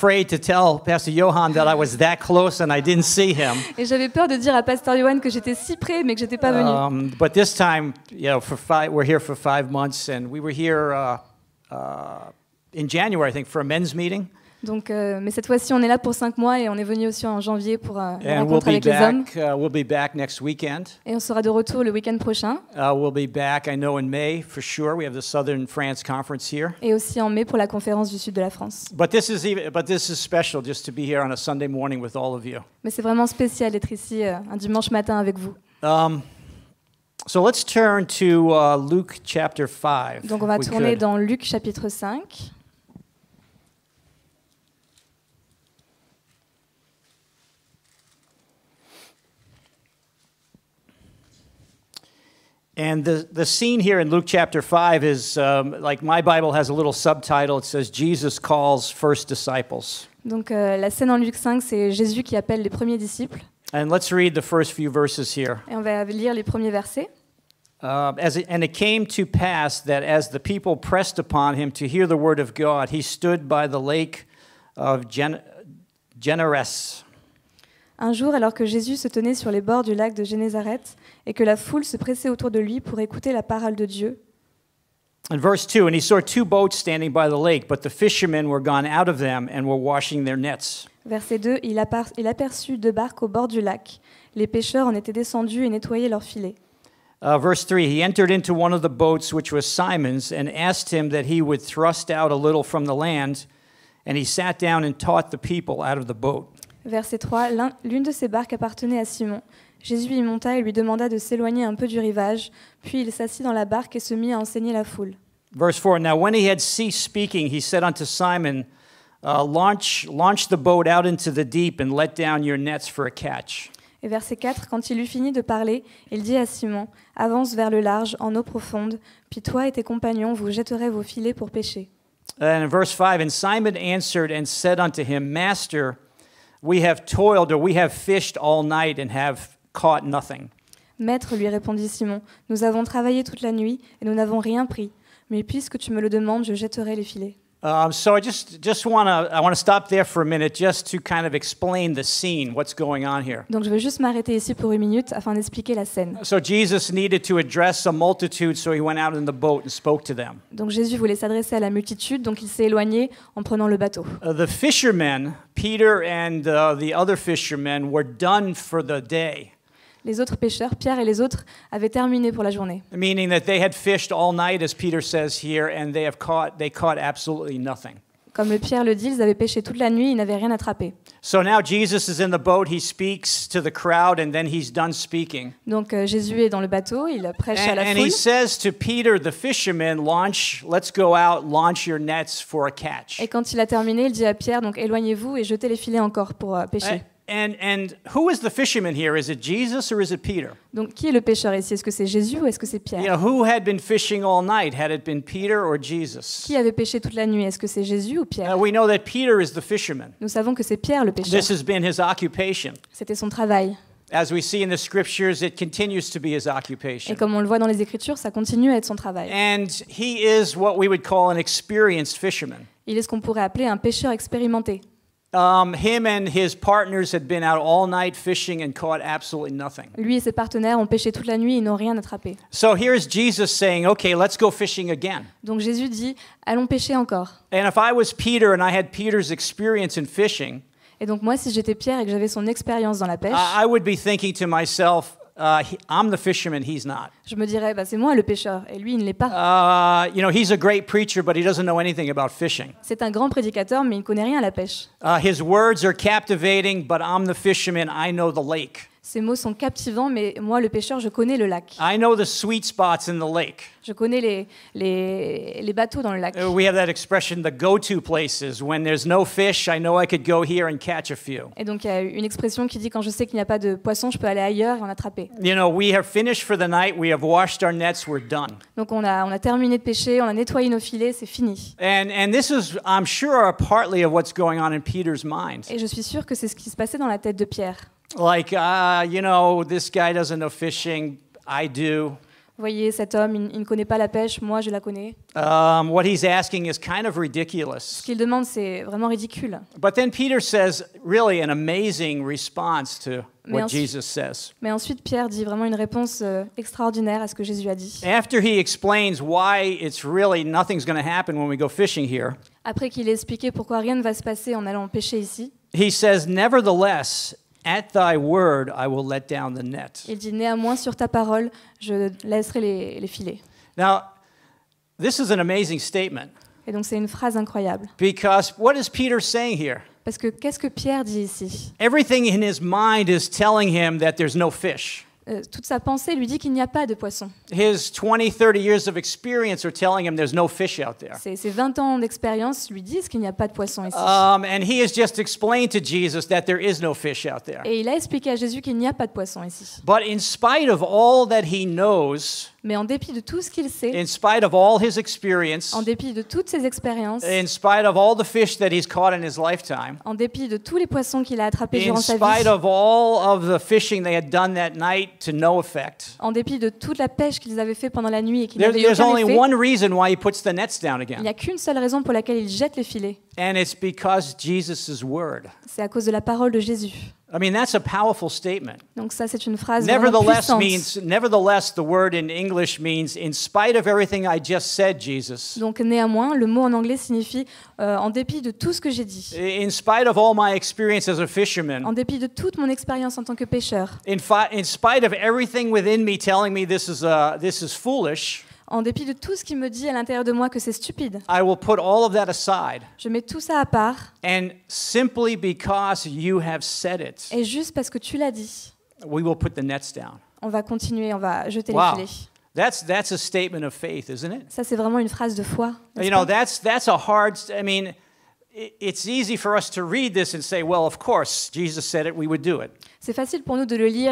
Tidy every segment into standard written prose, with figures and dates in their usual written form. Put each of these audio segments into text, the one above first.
afraid to tell Pastor Johan that I was that close and I didn't see him. Et j'avais peur de dire à Pasteur Johan que j'étais si près, mais que j'étais pas venu. But this time, we're here for 5 months, and we were here in January, I think, for a men's meeting. Donc, mais cette fois-ci, on est là pour 5 mois et on est venu aussi en janvier pour une And rencontre avec les hommes. we'll be back next weekend. Et on sera de retour le week-end prochain. We'll be back, I know, in May for sure. We have the Southern France Conference here. Et aussi en mai pour la conférence du sud de la France. But this is special just to be here on a Sunday morning with all of you. Mais c'est vraiment spécial d'être ici un dimanche matin avec vous. So let's turn to Luke chapter 5. Donc on va tourner dans Luc chapitre 5. And the scene here in Luke chapter 5 is, like my Bible has a little subtitle. It says, Jesus calls first disciples. Donc la scène en Luc 5, c'est Jésus qui appelle les premiers disciples. And let's read the first few verses here. Et on va lire les premiers versets. And it came to pass that as the people pressed upon him to hear the word of God, he stood by the lake of Gennesaret. Un jour, alors que Jésus se tenait sur les bords du lac de Génézareth et que la foule se pressait autour de lui pour écouter la parole de Dieu. In verse 2, and he saw 2 boats standing by the lake, but the fishermen were gone out of them and were washing their nets. Verset 2, il aperçut 2 barques au bord du lac. Les pêcheurs en étaient descendus et nettoyaient leurs filets. Verse 3, he entered into one of the boats, which was Simon's, and asked him that he would thrust out a little from the land, and he sat down and taught the people out of the boat. Verset 3, l'une de ces barques appartenait à Simon. Jésus y monta et lui demanda de s'éloigner un peu du rivage, puis il s'assit dans la barque et se mit à enseigner la foule. Verse 4, now when he had ceased speaking, he said unto Simon, launch the boat out into the deep and let down your nets for a catch. Et verset 4, quand il eut fini de parler, il dit à Simon, avance vers le large, en eau profonde, puis toi et tes compagnons, vous jetterez vos filets pour pêcher. And in verse 5, and Simon answered and said unto him, Master, we have toiled, or we have fished all night and have caught nothing. Maître, lui répondit Simon, nous avons travaillé toute la nuit et nous n'avons rien pris. Mais puisque tu me le demandes, je jetterai les filets. So I just want to stop there for a minute, just to kind of explain the scene, what's going on here. Donc je vais juste m'arrêter ici pour 1 minute afin d'expliquer la scène. So Jesus needed to address a multitude, so he went out in the boat and spoke to them. Donc Jésus voulait s'adresser à la multitude, donc il s'est éloigné en prenant le bateau. The fishermen, Peter and the other fishermen, were done for the day. Les autres pêcheurs, Pierre et les autres, avaient terminé pour la journée. Meaning that they had fished all night, as Peter says here, and they caught absolutely nothing. Comme le Pierre le dit, ils avaient pêché toute la nuit, ils n'avaient rien attrapé. So now Jesus is in the boat, he speaks to the crowd, and then he's done speaking. Donc Jésus est dans le bateau, il prêche à la And foule. he says to Peter, the fisherman, let's go out, launch your nets for a catch. Et quand il a terminé, il dit à Pierre, donc éloignez-vous et jetez les filets encore pour pêcher. And who is the fisherman here? Is it Jesus or is it Peter? Donc qui est le pêcheur ici? Est-ce que c'est Jésus ou est-ce que c'est Pierre? Who had been fishing all night? Had it been Peter or Jesus? Qui avait pêché toute la nuit? Est-ce que c'est Jésus ou Pierre? We know that Peter is the fisherman. Nous savons que c'est Pierre le pêcheur. This has been his occupation. C'était son travail. As we see in the scriptures, it continues to be his occupation. Et comme on le voit dans les Écritures, ça continue à être son travail. And he is what we would call an experienced fisherman. Il est ce qu'on pourrait appeler un pêcheur expérimenté. Him and his partners had been out all night fishing and caught absolutely nothing. Lui et ses partenaires ont pêché toute la nuit et ils n'ont rien attrapé. So here's Jesus saying, okay, let's go fishing again. Donc Jésus dit, allons pêcher encore. And if I was Peter and I had Peter's experience in fishing, Et donc moi, si j'étais Pierre et que j'avais son expérience dans la pêche, I would be thinking to myself, I'm the fisherman, he's not. je me dirais, bah, c'est moi le pêcheur et lui, il ne l'est pas. He's a great preacher, but he doesn't know anything about fishing. C'est un grand prédicateur, mais il ne connaît rien à la pêche. His words are captivating, but I'm the fisherman, I know the lake. Ces mots sont captivants, mais moi, le pêcheur, je connais le lac. I know the sweet spots in the lake. Je connais les bateaux dans le lac. We have that expression, the go-to places. When there's no fish, I know I could go here and catch a few. Et donc, il y a une expression qui dit, quand je sais qu'il n'y a pas de poisson, je peux aller ailleurs et en attraper. We have finished for the night, we have washed our nets, we're done. Donc, on a terminé de pêcher, on a nettoyé nos filets, c'est fini. And this is, I'm sure, partly of what's going on in Peter's mind. Et je suis sûre que c'est ce qui se passait dans la tête de Pierre. Like, this guy doesn't know fishing, I do. Voyez, cet homme, il ne connaît pas la pêche, moi je la connais. What he's asking is kind of Ce ridiculous. qu'il demande, c'est vraiment ridicule. But then Peter says really an amazing response to Mais what ensuite- Jesus says. Mais ensuite, Pierre dit vraiment une réponse extraordinaire à ce que Jésus a dit. After he explains why it's really nothing's going to happen when we go fishing here, Après qu'il ait expliqué pourquoi rien ne va se passer en allant pêcher ici, he says, "Nevertheless, at thy word I will let down the net." il dit « Néanmoins, sur ta parole, je laisserai les filets Now, this is an amazing statement ». Et donc c'est une phrase incroyable. because what is Peter saying here? Parce que qu'est-ce que Pierre dit ici? Everything in his mind is telling him that there's no fish. Toute sa pensée lui dit qu'il n'y a pas de poisson. His 20, 30 years of experience are telling him there's no fish out there. Ses 20 ans d'expérience lui disent qu'il n'y a pas de poisson ici. And he has just explained to Jesus that there is no fish out there. Et il a expliqué à Jésus qu'il n'y a pas de poisson ici. But in spite of all that he knows, Mais en dépit de tout ce qu'il sait, in spite of all his experience, en dépit de toutes ses expériences, in spite of all the fish that he's caught in his lifetime, en dépit de tous les poissons qu'il a attrapés in durant sa spite vie, of all of the fishing they had done that night to no effect, en dépit de toute la pêche qu'ils avaient fait pendant la nuit et qui n'avait eu there's aucun only effet, one reason why he puts the nets down il n'y again. a qu'une seule raison pour laquelle il jette les filets. And it's because Jesus' word. C'est à cause de la parole de Jésus. I mean, that's a powerful statement. Donc ça, c'est une phrase vraiment Nevertheless, the word in English means, in spite of everything I just said, Jesus, Donc néanmoins, le mot en anglais signifie en dépit de tout ce que j'ai dit, in spite of all my experience as a en fisherman, dépit de toute mon expérience en tant que pêcheur, in spite of everything within me telling me this is foolish, en dépit de tout ce qui me dit à l'intérieur de moi que c'est stupide, I will put all of that aside. je mets tout ça à part And simply because you have said it, et juste parce que tu l'as dit, we will put the nets down. on va continuer, on va jeter Wow. les filets. That's a statement of faith, isn't it? Ça, c'est vraiment une phrase de foi. n'est-ce You know, pas? that's a hard, I mean, it's easy for us to read this and say, well, of course, Jesus said it, we would do it. C'est facile pour nous de le lire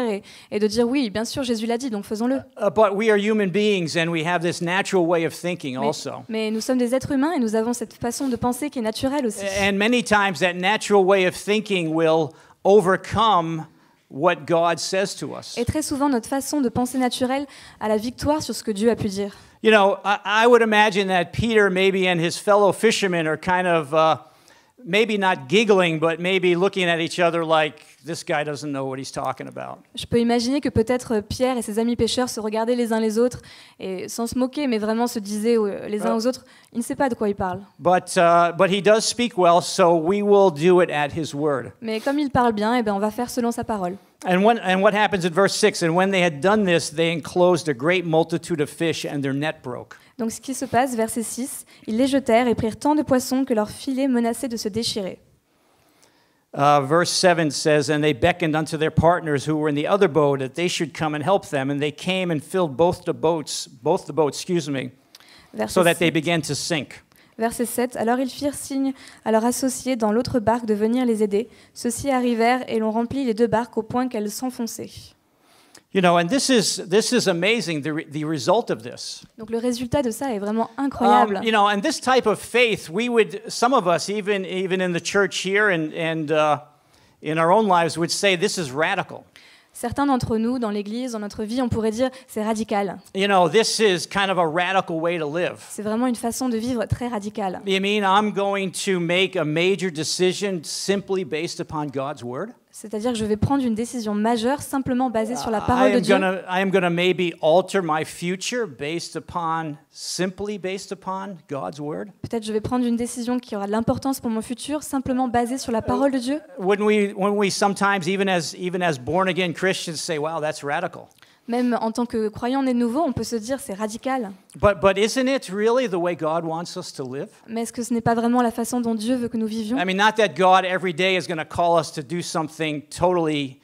et de dire oui, bien sûr, Jésus l'a dit, donc faisons-le. But we are human beings and we have this natural way of thinking also. Mais nous sommes des êtres humains et nous avons cette façon de penser qui est naturelle aussi. And many times that natural way of thinking will overcome what God says to us. Et très souvent, notre façon de penser naturelle a la victoire sur ce que Dieu a pu dire. You know, I would imagine that Peter maybe and his fellow fishermen are kind of maybe not giggling, but maybe looking at each other like, this guy doesn't know what he's talking about. Je peux imaginer que peut-être Pierre et ses amis pêcheurs se regardaient les uns les autres et sans se moquer, mais vraiment se disaient les uns aux autres, il ne sait pas de quoi il parle. But he does speak well, so we will do it at his word. Mais comme il parle bien, eh ben on va faire selon sa parole. And what happens in verse 6? And when they had done this, they enclosed a great multitude of fish, and their net broke. Donc ce qui se passe, verset 6, ils les jetèrent et prirent tant de poissons que leurs filets menaçaient de se déchirer. Verse 7 says, and they beckoned unto their partners who were in the other boat that they should come and help them. And they came and filled both the boats, so that they began to sink. Verset 7, alors ils firent signe à leurs associés dans l'autre barque de venir les aider. Ceux-ci arrivèrent et l'on remplit les deux barques au point qu'elles s'enfonçaient. You know, and this is amazing, the result of this. Donc le résultat de ça est vraiment incroyable. You know, and this type of faith, some of us, even in the church here and in our own lives, would say this is radical. Certains d'entre nous, dans l'Église, dans notre vie, on pourrait dire c'est radical. You know, this is kind of a radical way to live. C'est vraiment une façon de vivre très radicale. You mean I'm going to make a major decision simply based upon God's word? C'est-à-dire que je vais prendre une décision majeure simplement basée sur la parole de Dieu. I am going to maybe alter my future simply based upon God's word. Peut-être je vais prendre une décision qui aura de l'importance pour mon futur simplement basée sur la parole de Dieu. When we sometimes even as born again Christians say, wow, that's radical. Même en tant que croyant né de nouveau, on peut se dire c'est radical. But isn't it really the way God wants us to live? Mais est-ce que ce n'est pas vraiment la façon dont Dieu veut que nous vivions? I mean, not that God every day is going to call us to do something totally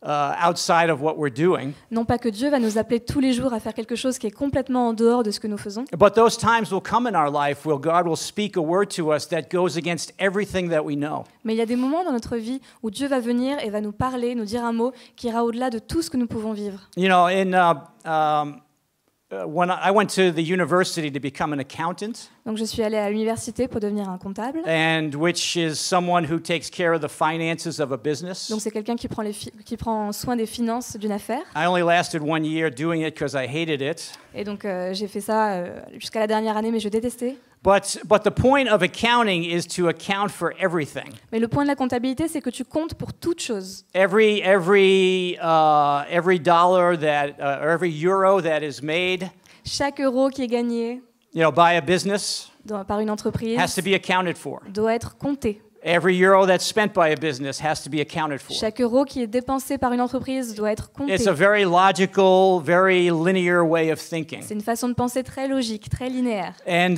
outside of what we're doing. Non pas que Dieu va nous appeler tous les jours à faire quelque chose qui est complètement en dehors de ce que nous faisons. But those times will come in our life where God will speak a word to us that goes against everything that we know. Mais il y a des moments dans notre vie où Dieu va venir et va nous parler, nous dire un mot qui ira au-delà de tout ce que nous pouvons vivre. You know, when I went to the university to become an accountant, Donc je suis allée à l'université pour devenir un comptable. and which is someone who takes care of the finances of a business. Donc c'est quelqu'un qui prend soin des finances d'une affaire. I only lasted 1 year doing it because I hated it. Et donc j'ai fait ça jusqu'à la dernière année, mais je détestais. But the point of accounting is to account for everything. Mais le point de la comptabilité, c'est que tu comptes pour toute chose. Every dollar that or every euro that is made, Chaque euro qui est gagné by a business par une entreprise has to be accounted for. doit être compté. Every euro that's spent by a business has to be accounted for. Chaque euro qui est dépensé par une entreprise doit être compté. It's a very logical, very linear way of thinking. C'est une façon de penser très logique, très linéaire. And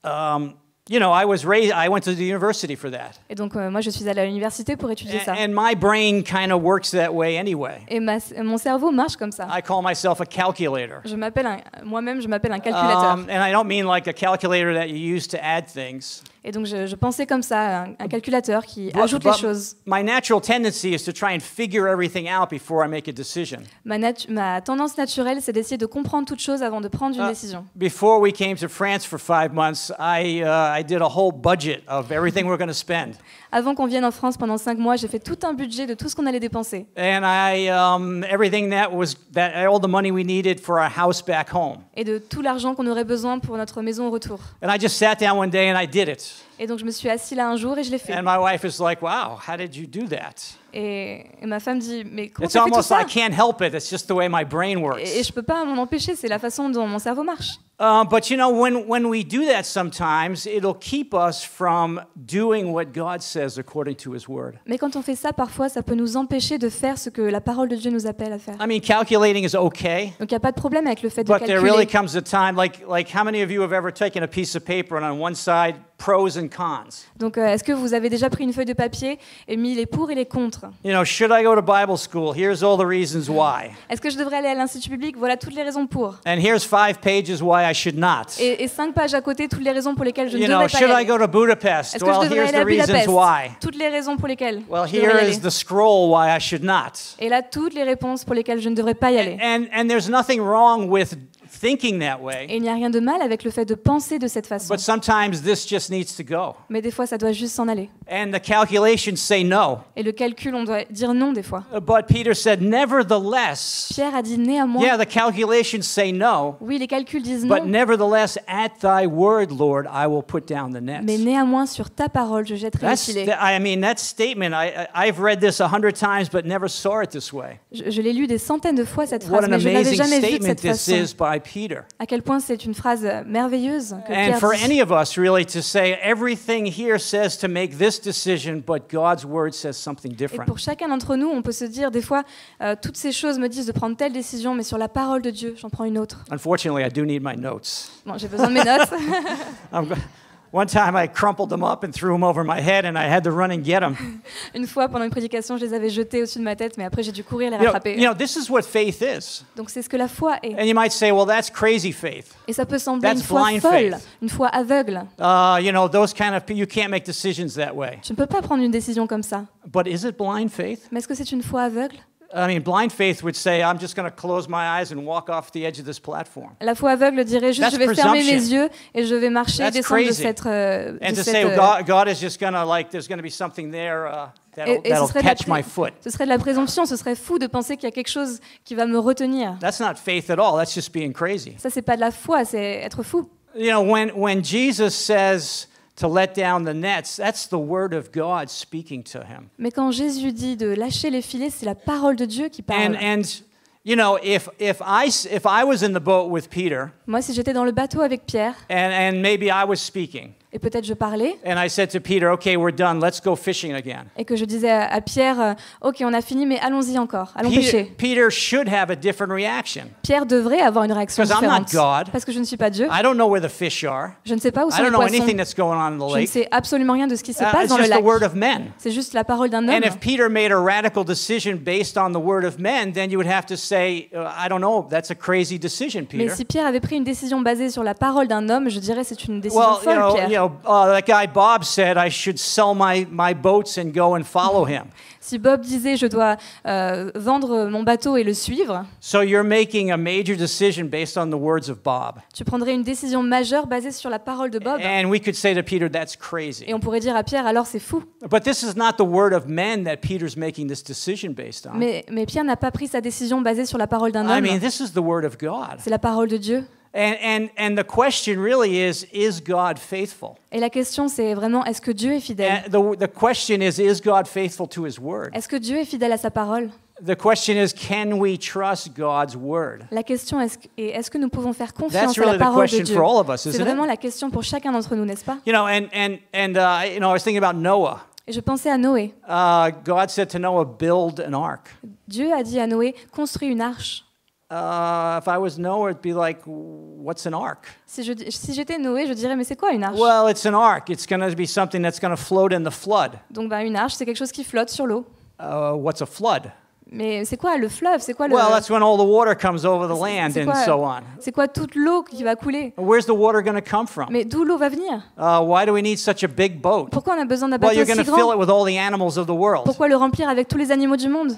I went to the university for that. Et donc moi je suis allée à l'université pour étudier ça. And my brain kind of works that way anyway. Et mon cerveau marche comme ça. I call myself a calculator. Moi-même je m'appelle un calculateur. And I don't mean like a calculator that you use to add things. Et donc je pensais comme ça, un calculateur qui ajoute les choses. My natural tendency is to try and figure everything out before I make a decision. Ma tendance naturelle, c'est d'essayer de comprendre toute chose avant de prendre une décision. Before we came to France for 5 months, I did a whole budget of everything we're going to spend. Avant qu'on vienne en France pendant 5 mois, j'ai fait tout un budget de tout ce qu'on allait dépenser. And everything all the money we needed for our house back home. Et de tout l'argent qu'on aurait besoin pour notre maison au retour. And I just sat down one day and I did it. Et donc je me suis assis là un jour et je l'ai fait. And my wife is like, "Wow, how did you do that?" Et ma femme dit, mais comment It's tu as fait tout almost ça? I can't help it. It's just the way my brain works. Et je peux pas m'en empêcher, c'est la façon dont mon cerveau marche. But when we do that sometimes, it'll keep us from doing what God says according to His Word. Mais quand on fait ça, parfois, ça peut nous empêcher de faire ce que la parole de Dieu nous appelle à faire. I mean, calculating is okay. Donc il n'y a pas de problème avec le fait de But there really calculer. comes a time, like how many of you have ever taken a piece of paper and on one side pros and cons? Donc est-ce que vous avez déjà pris une feuille de papier et mis les pour et les contre? Should I go to Bible school? Here's all the reasons why. Est-ce que je devrais aller à l'institut public? Voilà toutes les raisons pour. And here's 5 pages why I should not. Et 5 pages à côté, toutes les raisons pour lesquelles je ne devrais pas y Should I aller. go to Budapest? Est-ce que je Well, devrais here's aller à the reasons Budapest? why. Toutes les raisons pour lesquelles Well, je devrais y here aller. is the scroll why I should not. Et là, toutes les réponses pour lesquelles je ne devrais pas y aller. And there's nothing wrong with thinking that way. Et il n'y a rien de mal avec le fait de penser de cette façon. But sometimes this just needs to go. Mais des fois, ça doit juste s'en aller. And the calculations say no. Et le calcul, on doit dire non des fois. But Peter said, nevertheless, Pierre a dit néanmoins. yeah, the calculations say no. Oui, les calculs disent non. But nevertheless, at thy word, Lord, I will put down the nets. Mais néanmoins, sur ta parole, je jetterai le filet. That statement, I've read this 100 times, but never saw it this way. Je l'ai lu des centaines de fois, cette What phrase, an mais je l'avais amazing jamais vue de statement cette this façon. is by Peter. À quel point c'est une phrase merveilleuse que And Pierre for dit. any of us, really, to say everything here says to make this decision, but God's word says something Et different. pour chacun d'entre nous, on peut se dire des fois, toutes ces choses me disent de prendre telle décision, mais sur la parole de Dieu, j'en prends une autre. Unfortunately, I do need my notes. Bon, j'ai besoin de mes notes. One time I crumpled them up and threw them over my head, and I had to run and get them. Une fois, pendant une prédication, je les avais jetés au-dessus de ma tête, mais après j'ai dû courir les rattraper. This is what faith is. Donc c'est ce que la foi est. And you might say, well, that's crazy faith. Et ça peut sembler That's une foi blind folle, faith. une foi aveugle. Those kind of, you can't make decisions that way. Je ne peux pas prendre une décision comme ça. But is it blind faith? Mais est-ce que c'est une foi aveugle? I mean, blind faith would say, I'm just going to close my eyes and walk off the edge of this platform. La foi aveugle dirait juste, That's je vais fermer presumption. mes yeux et je vais marcher et That's descendre crazy. de And to cette say, God is just going to, there's going to be something there et ce that'll serait de la catch my foot. Ce serait de la présomption, ce serait fou de penser qu'il y a quelque chose qui va me retenir. That's not faith at all. That's just being crazy. Ça, c'est pas de la foi, c'est être fou. When Jesus says to let down the nets, that's the word of God speaking to him. Mais quand Jésus dit de lâcher les filets, c'est la parole de Dieu qui parle. And if I was in the boat with Peter, Moi, si j'étais dans le bateau avec Pierre, and maybe I was speaking, et peut-être je parlais, and I said to Peter, okay, we're done, let's go fishing again. et que je disais à Pierre, ok, on a fini, mais allons-y encore, allons pêcher. Peter should have a different reaction. Pierre devrait avoir une réaction Because I'm not différente. God. Parce que je ne suis pas Dieu. I don't know where the fish are. Je ne sais pas où I sont les don't know poissons. anything that's going on in the Je ne lake. sais absolument rien de ce qui se passe It's dans le just lac. the word of men. C'est juste la parole d'un homme. And if Peter made a radical decision based on the word of men, then you would have to say, I don't know, that's a crazy decision, Mais Peter. si Pierre avait pris une décision basée sur la parole d'un homme, je dirais c'est une décision Well, folle, Pierre. that guy Bob said I should sell my boats and go and follow him. Si Bob disait je dois vendre mon bateau et le suivre, So you're making a major decision based on the words of Bob. tu prendrais une décision majeure basée sur la parole de Bob. And we could say to Peter, that's crazy. Et on pourrait dire à Pierre, alors c'est fou. But this is not the word of men that Peter's making this decision based on. Mais Pierre n'a pas pris sa décision basée sur la parole d'un I homme. mean, this is the word of God. C'est la parole de Dieu. And the question really is God faithful? Et la question, c'est vraiment, est-ce que Dieu est fidèle? And the question is God faithful to his word? Est-ce que Dieu est fidèle à sa parole? The question is, can we trust God's word? La question est-ce que nous pouvons faire confiance That's à la really the parole de question Dieu? for all of us, C'est isn't vraiment it? la question pour chacun d'entre nous, n'est-ce pas? You know, I was thinking about Noah. Et je pensais à Noé. God said to Noah, build an ark. Dieu a dit à Noé, construis une arche. If I was Noah, it'd be like, what's an ark? Si j'étais Noé, je dirais, mais c'est quoi une arche? Well, it's an ark. It's going to be something that's going to float in the flood. Donc une arche, c'est quelque chose qui flotte sur l'eau. What's a flood? Mais c'est quoi le fleuve? C'est quoi Well, that's when all the water comes over the land c'est and quoi- so on. C'est quoi toute l'eau qui va couler? Where's the water going to come from? Mais d'où l'eau va venir? Why do we need such a big boat? Pourquoi on a besoin d'un Well, bateau you're going si to fill grand? it with all the animals of the world. Pourquoi le remplir avec tous les animaux du monde?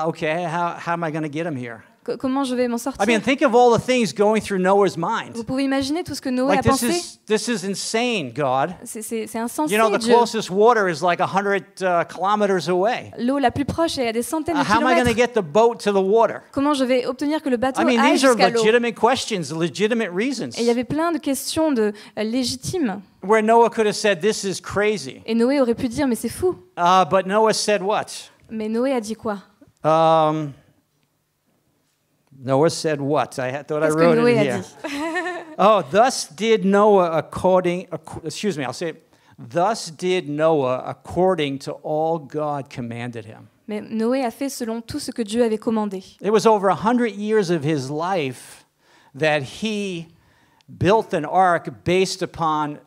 Okay, how am I going to get them here? Comment je vais m'en I sortir? mean, think of all the things going through Noah's mind. Vous pouvez imaginer tout ce que Noé Like, a pensé? this is insane, God. C'est insensé, You know, the Dieu. closest water is like 100 kilometers away. L'eau la plus proche est à des centaines de How am I going to kilomètres. get the boat to the water? Comment je vais obtenir que le bateau I mean, aille these are jusqu'à l'eau? legitimate questions, legitimate reasons. Et il y avait plein de questions légitimes. Where Noah could have said, this is crazy. Et Noé aurait pu dire, mais c'est fou. But Noah said what? Mais Noé a dit quoi? Noah said what? I thought I Qu'est-ce que wrote Noé it a here. dit? Thus did Noah I'll say it. Thus did Noah according to all God commanded him. Mais Noé a fait selon tout ce que Dieu avait commandé. It was over 100 years of his life that he built an ark based upon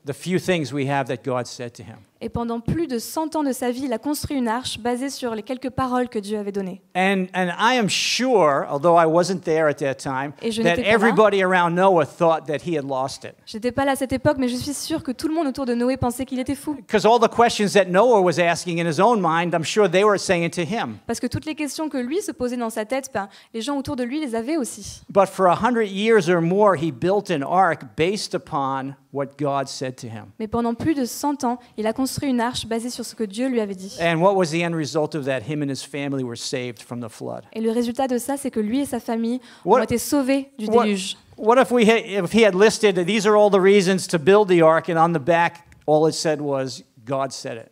the few things we have that God said to him. Et pendant plus de 100 ans de sa vie, il a construit une arche basée sur les quelques paroles que Dieu avait données. And I am sure, although I wasn't there at that time, Et je that n'étais pas là. everybody around Noah thought that he had lost it. J'étais pas là à cette époque, mais je suis sûre que tout le monde autour de Noé pensait qu'il était fou. Because all the questions that Noah was asking in his own mind, I'm sure they were saying to him. Parce que toutes les questions que lui se posait dans sa tête, les gens autour de lui les avaient aussi. But for 100 years or more, he built an ark based upon what God said to him. Mais pendant plus de 100 ans, il a construit une arche basée sur ce que Dieu lui avait dit. And what was the end result of that? Him and his family were saved from the flood. Et le résultat de ça, c'est que lui et sa famille What- ont été sauvés du What, déluge. what if he had listed that these are all the reasons to build the ark, and on the back all it said was God said it?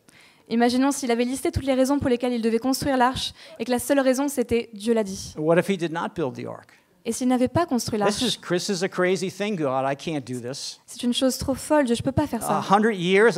Imaginons s'il avait listé toutes les raisons pour lesquelles il devait construire l'arche et que la seule raison c'était Dieu l'a dit. What if he did not build the ark? Et s'il n'avait pas construit This l'arche? is a crazy thing, God. I can't do this. C'est une chose trop folle, Dieu, je peux pas faire ça. 100 years?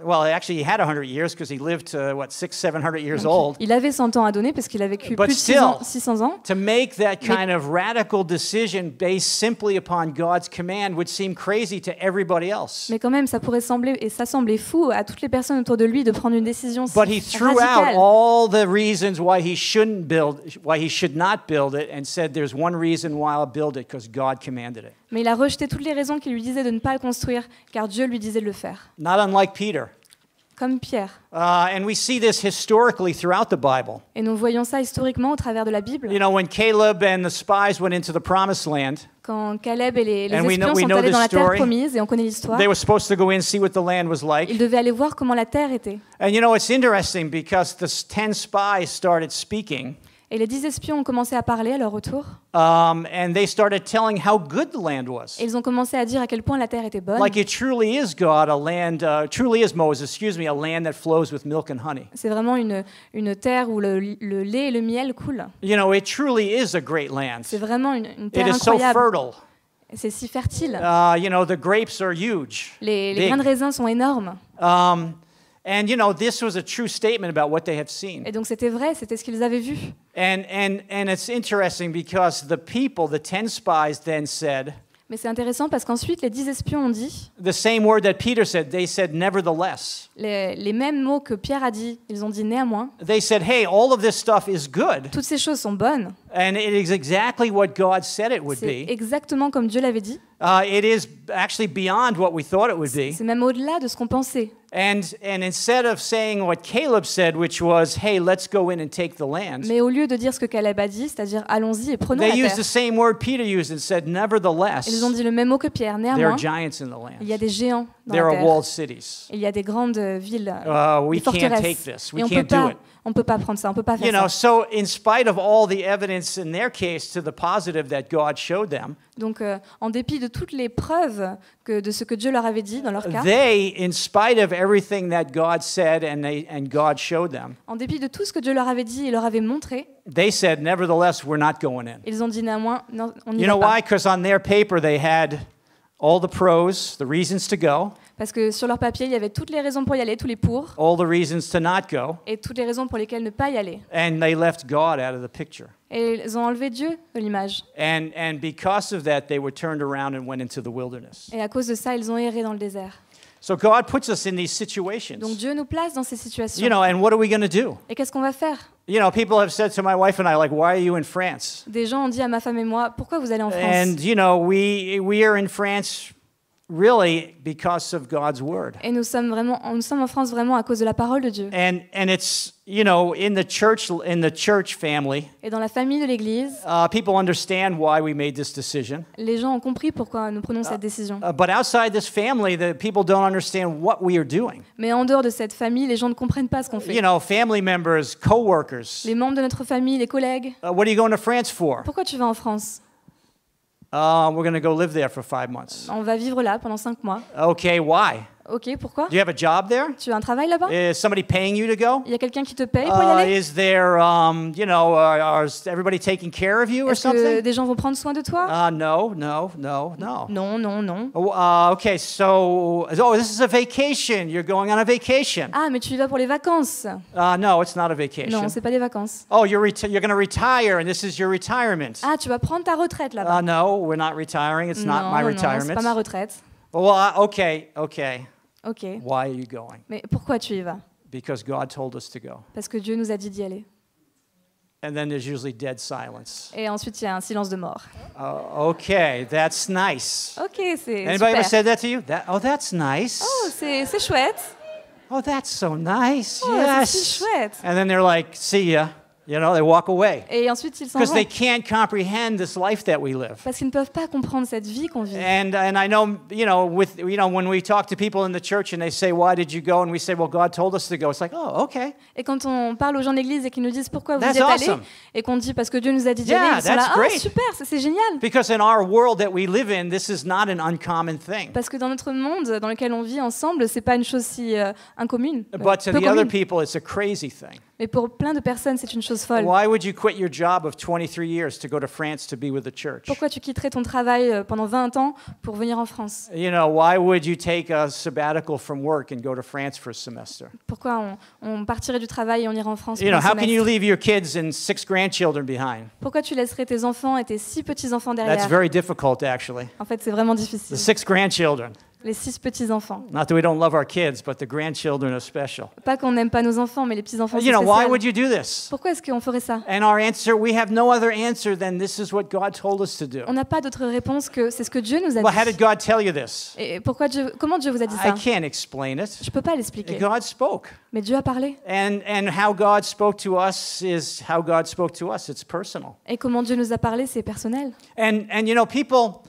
Well, actually, he had 100 years because he lived to, 700 years old. Il avait 100 ans à donner parce qu'il a vécu But plus de still, 600 ans. To make that kind of radical decision based simply upon God's command would seem crazy to everybody else. Mais quand même, ça pourrait sembler, et ça semblait fou à toutes les personnes autour de lui de prendre une décision si But he threw out radicale. all the reasons why he should not build it, and said there's one reason why I'll build it, because God commanded it. Mais il a rejeté toutes les raisons qui lui disaient de ne pas le construire, car Dieu lui disait de le faire. Not unlike Peter. Comme Pierre. And we see this historically throughout the Bible. Et nous voyons ça historiquement au travers de la Bible. You know, when Caleb and the spies went into the promised land, Quand Caleb et les And we espions know sont allés this dans la terre story. promise, et on connaît l'histoire, they were supposed to go in and see what the land was like. ils devaient aller voir comment la terre était. And you know, it's interesting because the 10 spies started speaking. Et les 10 espions ont commencé à parler à leur retour. And they started telling how good the land was. Et ils ont commencé à dire à quel point la terre était bonne. Like it truly is God, truly is Moses, a land that flows with milk and honey. C'est vraiment une terre où le lait et le miel coulent. You know, it truly is a great land. C'est vraiment une It terre is so incroyable. fertile. C'est si fertile. You know, the grapes are huge. Les big. grains de raisin sont énormes. And you know, this was a true statement about what they have seen. Et donc c'était vrai, c'était ce qu'ils avaient vu. And it's interesting because the 10 spies then said, Mais c'est intéressant parce qu'ensuite, les 10 espions ont dit the same word that Peter said, they said, nevertheless. les mêmes mots que Pierre a dit. Ils ont dit néanmoins. They said, hey, all of this stuff is good. Toutes ces choses sont bonnes. And it is exactly what God said it would C'est be. exactement comme Dieu l'avait dit. It is actually beyond what we thought it would be. C'est même au-delà de ce qu'on pensait. And instead of saying what Caleb said, which was, hey, let's go in and take the land, Mais au lieu de dire ce que Caleb a dit, c'est-à-dire allons-y et prenons they la used the terre, same word Peter used and said, nevertheless, ils ont dit le même mot que Pierre. there are Néanmoins, giants in the il y a land. des géants dans There la are terre. walled cities. Il y a des grandes villes, We des can't take forteresses. this. Et We on can't do it. ne peut pas prendre ça, on peut pas You faire know, ça. so in spite of all the evidence in their case to the positive that God showed them, Donc, en dépit de toutes les preuves de ce que Dieu leur avait dit dans leur cas, they, in spite of everything that God said and God showed them, en dépit de tout ce que Dieu leur avait dit et leur avait montré, they said, nevertheless, we're not going in. ils ont dit néanmoins, non, on n'y You va know pas. why? Because on their paper they had all the pros, the reasons to go, Parce que sur leur papier, il y avait toutes les raisons pour y aller, tous les pour, all the reasons to not go, et toutes les raisons pour lesquelles ne pas y aller. and they left God out of the picture. Et ils ont enlevé Dieu de l'image. And because of that, they were turned around and went into the wilderness. Et à cause de ça, ils ont erré dans le désert. So God puts us in these situations. Donc Dieu nous place dans ces situations. You know, and what are we going to do? Et qu'est-ce qu'on va faire? You know, people have said to my wife and I, like, why are you in France? Des gens ont dit à ma femme et moi, pourquoi vous allez en France? And, you know, we are in France really because of God's word. Et nous sommes en France vraiment à cause de la parole de Dieu. And it's, you know, in the church family, Et dans la famille de l'Église, people understand why we made this decision. les gens ont compris pourquoi nous prenons cette décision. But outside this family, the people don't understand what we are doing. Mais en dehors de cette famille, les gens ne comprennent pas ce qu'on fait. You know, family members, coworkers. Les membres de notre famille, les collègues, What are you going to France for? pourquoi tu vas en France? We're going to go live there for 5 months. On va vivre là pendant 5 mois. Okay, why? Ok, pourquoi? Do you have a job there? Tu as un travail là-bas? Is somebody paying you to go? Il y a quelqu'un qui te paye pour y aller? Is there, you know, is everybody taking care of you or Est-ce que something? des gens vont prendre soin de toi? No. Non, non, non. Okay, so, this is a vacation. You're going on a vacation. Ah, mais tu y vas pour les vacances? No, it's not a vacation. Non, c'est pas des vacances. Oh, you're going to retire, and this is your retirement. Ah, tu vas prendre ta retraite là-bas? No, we're not retiring. It's not my Non, retirement. c'est pas ma retraite. Well, okay. Ok. Why are you going? Mais pourquoi tu y vas? Because God told us to go. Parce que Dieu nous a dit d'y aller. And then there's usually dead silence. Et ensuite, il y a un silence de mort. Okay, that's nice. Ok, c'est Anybody ever super. said that to you? That's nice. Oh, c'est chouette. Oh, that's so nice. Oh, Yes. c'est si chouette. And then they're like, see ya. You know, they walk away. Et ensuite, ils s'en Because vont. they can't comprehend this life that we live. Parce qu'ils ne peuvent pas comprendre cette vie qu'on vit. And I know, when we talk to people in the church and they say, why did you go? And we say, well, God told us to go. It's like, oh, okay. Et quand on parle aux gens d'église et qu'ils nous disent pourquoi vous y That's êtes allés, awesome. et qu'on dit parce que Dieu nous a dit d'y Yeah, aller, ils sont là, that's ah great. super, ça, c'est génial. Because in our world that we live in, this is not an uncommon thing. Parce que dans notre monde dans lequel on vit ensemble, c'est pas une chose si incommune. But to peu the other commune. people, it's a crazy thing. Mais pour plein de personnes, c'est une chose folle. Why would you quit your job of 23 years to go to France to be with the church? Pourquoi tu quitterais ton travail pendant 20 ans pour venir en France? You know, why would you take a sabbatical from work and go to France for a semester? Pourquoi on partirait du travail et on irait en France You know, pour un how can you semestre? leave your kids and 6 grandchildren behind? Pourquoi tu laisserais tes enfants et tes 6 petits-enfants That's derrière? very difficult, actually. En fait, c'est vraiment The difficile. 6 grandchildren. Les 6 petits-enfants. Not that we don't love our kids, but the grandchildren are special. Pas qu'on n'aime pas nos enfants, mais les petits-enfants, c'est You know, why spécial. would you do this? Pourquoi est-ce qu'on ferait ça? And our answer, we have no other answer than this is what God told us to do. On n'a pas d'autre réponse que c'est ce que Dieu nous a Well, how dit. did God tell you this? Et comment Dieu vous a dit I ça? can't explain it. Je peux pas l'expliquer. God spoke. Mais Dieu a parlé. And how God spoke to us is how God spoke to us. It's personal. Et comment Dieu nous a parlé, c'est personnel. And you know, people,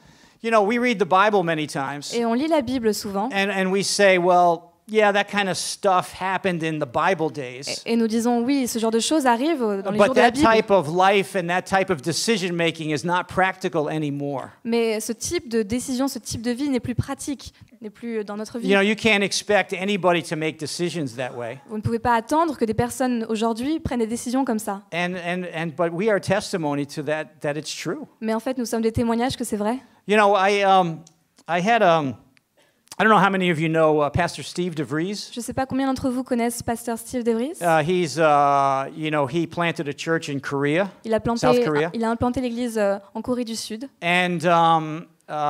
you know, we read the Bible many times, Et on lit la Bible souvent. and we say, well, yeah, that kind of stuff happened in the Bible days. Et nous disons, oui, ce genre de choses arrive dans les jours But de la that Bible. type of life and that type of decision making is not practical anymore. Mais ce type de décision, ce type de vie n'est plus pratique, n'est plus dans notre vie. You know, you can't expect anybody to make decisions that way. Vous ne pouvez pas attendre que des personnes aujourd'hui prennent des décisions comme ça. But we are testimony to that it's true. Mais en fait, nous sommes des témoignages que c'est vrai. You know, I had I don't know how many of you know Pastor Steve DeVries. Je ne sais pas combien d'entre vous connaissent Pasteur Steve DeVries. He's you know, he planted a church in Korea, Il a South Korea. implanté l'église en Corée du Sud. And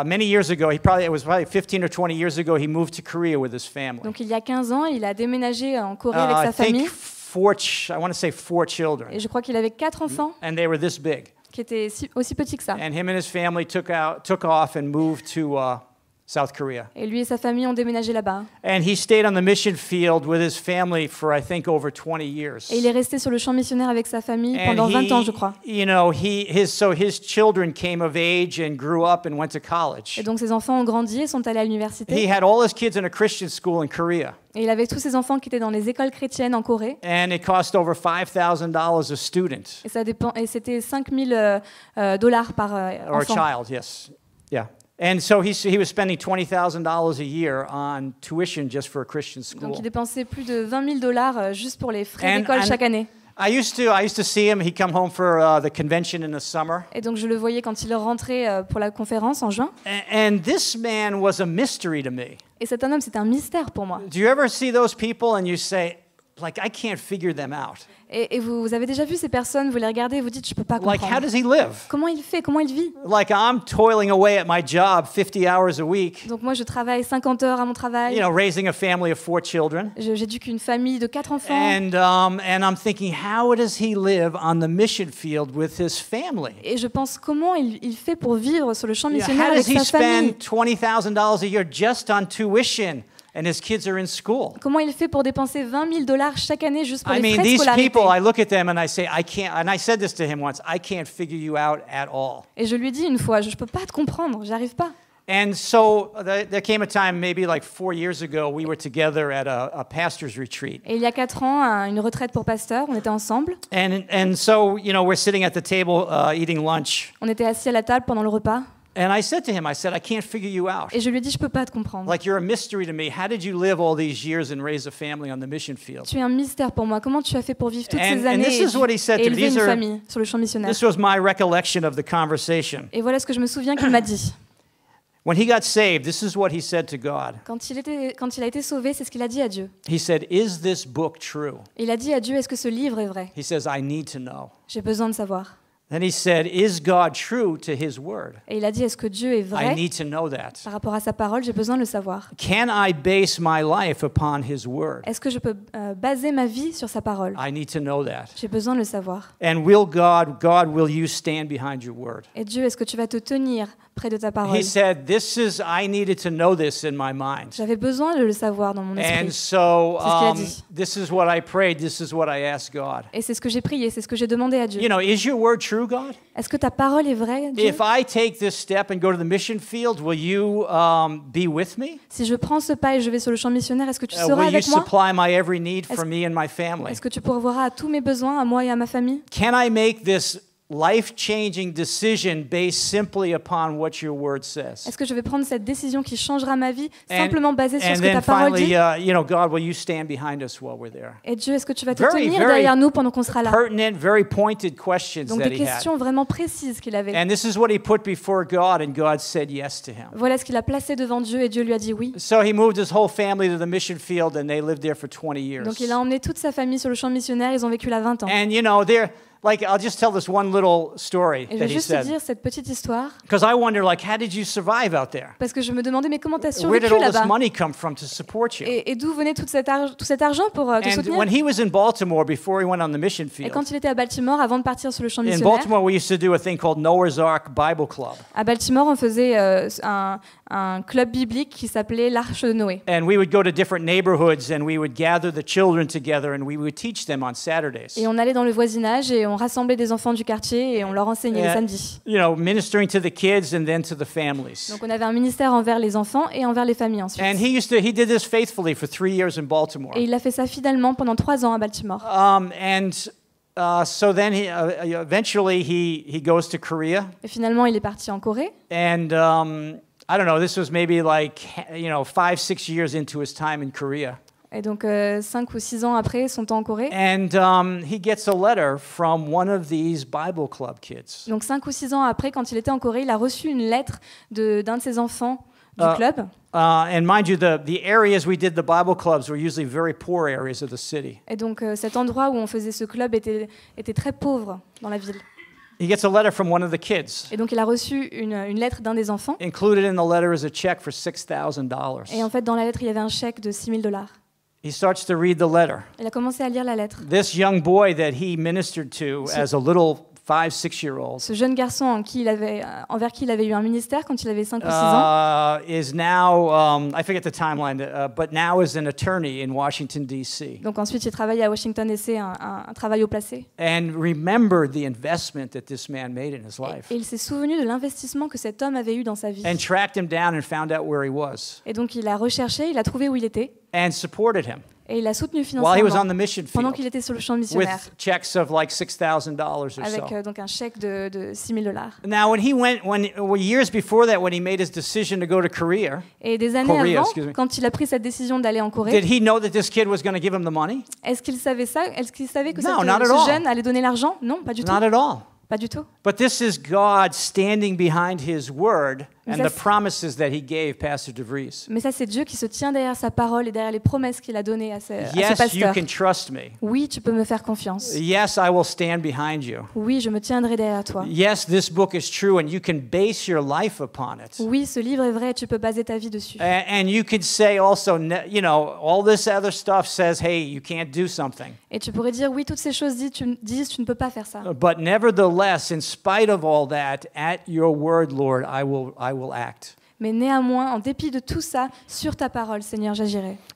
many years ago, it was probably 15 or 20 years ago, he moved to Korea with his family. Donc il y a 15 ans, il a déménagé en Corée avec I sa famille. think I want to say 4 children, Et je crois qu'il avait 4 enfants. and they were this big. qui était aussi petit que ça. And him and his family took off and moved to South Korea. Et lui et sa famille ont déménagé là-bas. And he stayed on the mission field with his family for, I think, over 20 years. Et il est resté sur le champ missionnaire avec sa famille pendant 20 ans, je crois. You know, his children came of age and grew up and went to college. Et donc ses enfants ont grandi et sont allés à l'université. He had all his kids in a Christian school in Korea. Et il avait tous ses enfants qui étaient dans les écoles chrétiennes en Corée. And it cost over $5,000 a student. Et c'était 5 000 dollars par Or a enfant. child, yes. Yeah. And so he was spending $20,000 a year on tuition just for a Christian school. Donc il dépensait plus de 20 000 dollars juste pour les frais d'école And chaque année. I used to see him. He'd come home for the convention in the summer. Et donc je le voyais quand il rentrait pour la conférence en juin. And this man was a mystery to me. Et cet homme, c'était un mystère pour moi. Do you ever see those people and you say, like, I can't figure them out? Et vous avez déjà vu ces personnes, vous les regardez et vous dites, je peux pas Like, how comprendre. does he live? Comment il fait? Comment il vit? Like, I'm toiling away at my job 50 hours a week, Donc moi, je travaille 50 heures à mon travail. you know, raising a family of 4 children. J'éduque une famille de 4 enfants. And I'm thinking, how does he live on the mission field with his family? Et je pense comment il fait pour vivre sur le champ You know, missionnaire how avec does he sa famille. spend $20,000 a year just on tuition and his kids are in school? Comment il fait pour dépenser 20 000 dollars chaque année juste pour I les mean, frais de these scolarité. people, I look at them and I say, I can't, and I said this to him once, I can't figure you out at all. Et je lui ai dit une fois, je peux pas te comprendre, j'arrive pas. And so there came a time, maybe like 4 years ago, we were together at a pastor's retreat. Et il y a 4 ans, à une retraite pour pasteurs, on était ensemble. And so, you know, we're sitting at the table eating lunch. On était assis à la table pendant le repas. And I said to him, I said, I can't figure you out. Et je lui ai dit, je peux pas te comprendre. Like, you're a mystery to me. How did you live all these years and raise a family on the mission field? Tu es un mystère pour moi. Comment tu as fait pour vivre toutes ces And années this is what he said et to me. élever une These are- famille sur le champ missionnaire? This was my recollection of the conversation. Et voilà ce que je me souviens qu'il m'a dit. When he got saved, this is what he said to God. Quand il a été sauvé, c'est ce qu'il a dit à Dieu. He said, is this book true? Il a dit à Dieu, est-ce que ce livre est vrai? He says, I need to know. J'ai besoin de savoir. Then he said, is God true to his word? Et il a dit, est-ce que Dieu est I vrai? need to know that. Par rapport à sa parole, j'ai besoin de le savoir. Can I base my life upon his word? Est-ce que je peux baser ma vie sur sa parole? I need to know that. J'ai besoin de le savoir. And will you stand behind your word? Et Dieu, est-ce que tu vas te tenir près de ta parole? He said, I needed to know this in my mind. J'avais besoin de le savoir dans mon And esprit. so C'est ce qu'il a dit. this is what I prayed. This is what I asked God. Et c'est ce que j'ai prié, c'est ce que j'ai demandé à Dieu. You know, is your word true, God? Est-ce que ta parole est vraie, Dieu? If I take this step and go to the mission field, will you be with me? Si je prends ce pas et je vais sur le champ missionnaire, est-ce que tu seras Will you avec moi? supply my every need for Est-ce- me and my family? Est-ce que tu pourvoiras à tous mes besoins, à moi et à ma famille? Can I make this life-changing decision based simply upon what your word says? Est-ce que je vais prendre cette décision qui changera ma vie And- simplement basée sur and ce que ta then parole finally, dit? you know, God, will you stand behind us while we're there? Et Dieu, est-ce que tu vas te Very, tenir very derrière nous pendant qu'on sera là? Pertinent, very pointed questions Donc that des he had. questions vraiment précises qu'il avait. And this is what he put before God, and God said yes to him. Voilà ce qu'il a placé devant Dieu et Dieu lui a dit oui. So he moved his whole family to the mission field, and they lived there for 20 years. Donc il a emmené toute sa famille sur le champ missionnaire, ils ont vécu là 20 ans. And you know, I'll just tell this one little story Et je that vais he juste te said, dire cette petite histoire, because I wonder, like, how did you survive out there? parce que je me demandais, mais comment t'as Where did survécu all this là-bas? money come from to support you? Et d'où venait tout cet argent pour te And soutenir? when he was in Baltimore before he went on the mission Et field, quand il était à Baltimore, avant de partir sur le champ in missionnaire, Baltimore we used to do a thing called Noah's Ark Bible Club, à Baltimore, on faisait un club biblique qui s'appelait l'Arche de Noé. and we would go to different neighborhoods and we would gather the children together and we would teach them on Saturdays. Et on allait dans le voisinage et on rassemblait des enfants du quartier et on leur enseignait les Yeah. samedis. You know, ministering to the kids and then to the families. Donc on avait un ministère envers les enfants et envers les familles ensuite. And he did this faithfully for 3 years in Baltimore. Et il a fait ça fidèlement pendant 3 ans à Baltimore. So then eventually he goes to Korea, Et finalement, il est parti en Corée. and I don't know, this was maybe like, you know, 5-6 years into his time in Korea. Et donc 5 ou 6 ans après, son temps en Corée. And he gets a letter from one of these Bible club kids. Donc 5 ou 6 ans après, quand il était en Corée, il a reçu une lettre d'un de ses enfants du club. And mind you, the areas we did the Bible clubs were usually very poor areas of the city. Et donc cet endroit où on faisait ce club était très pauvre dans la ville. He gets a letter from one of the kids. Et donc il a reçu une lettre d'un des enfants. Included in the letter is a check for $6,000. Et en fait, dans la lettre, il y avait un chèque de $6,000. He starts to read the letter. Il a commencé à lire la lettre. This young boy that he ministered to as a little 6-year-old, ce jeune garçon envers qui il avait eu un ministère quand il avait 5 ou 6 ans, is now, I forget the timeline, but now is an attorney in Washington, D.C. donc ensuite il travaille à Washington DC, un travail haut placé. And remembered the investment that this man made in his life. Et il s'est souvenu de l'investissement que cet homme avait eu dans sa vie. And tracked him down and found out where he was. Et donc il a recherché, il a trouvé où il était, And supported him et il l'a soutenu while he was on financièrement the mission pendant field qu'il était sur le champ missionnaire, with checks of like $6,000 or avec so. donc un chèque de $6,000. Now, years before that, when he made his decision to go to Korea, Et des années Korea, avant, excuse me. quand il a pris cette décision d'aller en did Corée, he know that this kid was going to give him the money? est-ce qu'il savait ça? Est-ce qu'il savait que No, not at ce all. jeune allait donner l'argent? Non, pas du tout. Not at all. Pas du tout. But this is God standing behind his word and Ça, the promises that he gave Pastor DeVries. Mais ça, c'est Dieu qui se tient derrière sa parole et derrière les promesses qu'il a données à ce Yes, you pasteur. can trust me. Oui, tu peux me faire confiance. Yes, I will stand behind you. Oui, je me tiendrai derrière toi. Yes, this book is true and you can base your life upon it. Oui, ce livre est vrai et tu peux baser ta vie dessus. And you can say also, all this other stuff says, hey, you can't do something. Et tu pourrais dire, oui, toutes ces choses disent, tu ne peux pas faire ça. But nevertheless, in spite of all that, at your word, Lord, I will act. Mais néanmoins, en dépit de tout ça, sur ta parole, Seigneur, j'agirai.